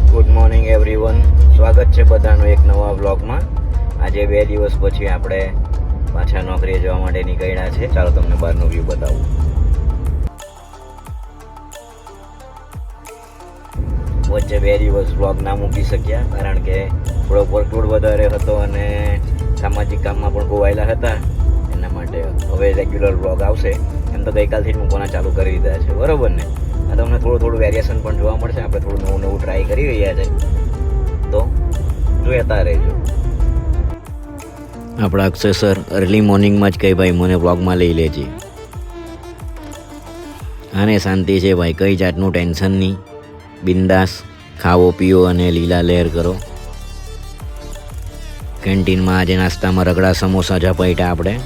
Good morning everyone, સ્વાગત છે બધાનું એક નવા વ્લોગમાં. આજે 2 દિવસ પછી આપણે પાછા નોકરીએ જવા માટે નીકળ્યા છે. ચાલો તમને બહારનો વ્યૂ બતાવું. વચ્ચે 2 દિવસ વ્લોગ ના મૂકી શક્યા કારણ કે થોડો વર્કલોડ વધારે હતો અને સામાજિક કામમાં પણ ગોવાયેલા હતા. એના માટે હવે રેગ્યુલર વ્લોગ આવશે. એમ તો ગઈકાલથી જ મૂકવાના ચાલુ કરી દીધા છે, બરાબર ને? આ તમને થોડું વેરિએશન પણ જોવા મળશે. આપણે થોડું નવું ટ્રાય કરી રહ્યા છે, તો જોતા રહેજો. આપણા અક્ષય સર અર્લી મોર્નિંગમાં જ કહે, ભાઈ મને વ્લોગમાં લઈ લેજે. આને શાંતિ છે ભાઈ, કઈ જાતનું ટેન્શન નહીં. બિંદાસ ખાવો પીઓ અને લીલા લહેર કરો. કેન્ટીનમાં આજે નાસ્તામાં રગડા સમોસા ઝપાટ્યા આપણે.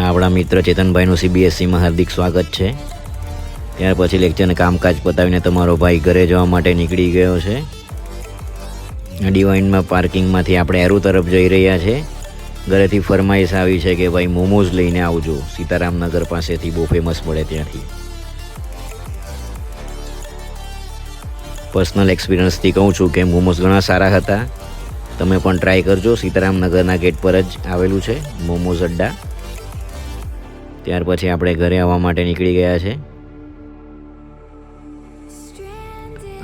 આપણા મિત્ર ચેતનભાઈનું CBSEમાં હાર્દિક સ્વાગત છે. ત્યાર પછી લેક્ચરને કામકાજ પતાવીને તમારો ભાઈ ઘરે જવા માટે નીકળી ગયો છે. ડિવાઇનમાં પાર્કિંગમાંથી આપણે એરુ તરફ જઈ રહ્યા છે. ઘરેથી ફરમાઈશ આવી છે કે ભાઈ મોમોઝ લઈને આવજો, સીતારામનગર પાસેથી બહુ ફેમસ મળે ત્યાંથી. પર્સનલ એક્સપિરિયન્સથી કહું છું કે મોમોઝ ઘણા સારા હતા. તમે પણ ટ્રાય કરજો. સીતારામનગરના ગેટ પર જ આવેલું છે મોમોઝ અડ્ડા. ત્યાર પછી આપણે ઘરે આવવા માટે નીકળી ગયા છે.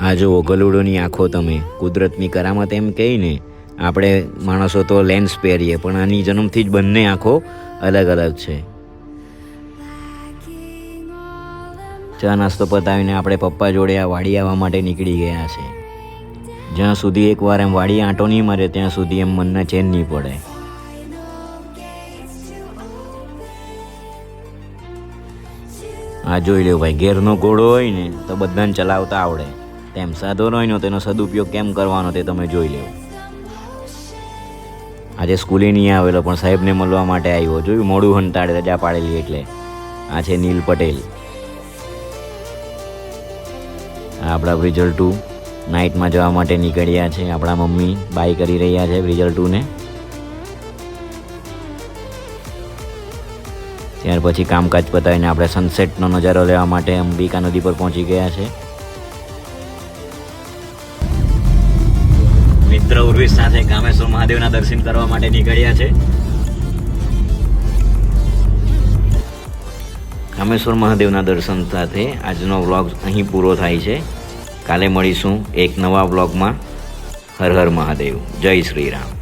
આ જુઓ ગલુડોની આંખો, તમે કુદરતની કરામત એમ કહીને. આપણે માણસો તો લેન્સ પહેરીએ, પણ આની જન્મથી જ બંને આંખો અલગ અલગ છે. ચા નાસ્તો પતાવીને આપણે પપ્પા જોડે આ વાડી આવવા માટે નીકળી ગયા છે. જ્યાં સુધી એકવાર એમ વાડી આંટો નહીં મારે ત્યાં સુધી એમ મનને ચેન નહીં પડે. આ જોઈ લો ભાઈ, ઘેરનો ઘોડો હોય ને તો બધાને ચલાવતા આવડે, તેમ સાધનો હોય ને તેનો સદુપયોગ કેમ કરવાનો તે તમે જોઈ લેવો. આજે સ્કૂલે નહીં આવેલો પણ સાહેબને મળવા માટે આવ્યો. જોયું, મોડું હંતાડે, રજા પાડેલી એટલે. આ છે નીલ પટેલ. આપણા બ્રિજલ 2 નાઇટમાં જવા માટે નીકળ્યા છે. આપણા મમ્મી બાય કરી રહ્યા છે બ્રિજલ 2ને. ત્યાર પછી કામકાજ પતાવીને આપણે સનસેટનો નજારો લેવા માટે અંબિકા નદી પર પહોંચી ગયા છે. મિત્ર ઉર્વિશ સાથે કામેશ્વર મહાદેવના દર્શન કરવા માટે નીકળ્યા છે. કામેશ્વર મહાદેવના દર્શન સાથે આજનો વ્લોગ અહીં પૂરો થાય છે. કાલે મળીશું એક નવા વ્લોગમાં. હર હર મહાદેવ. જય શ્રી રામ.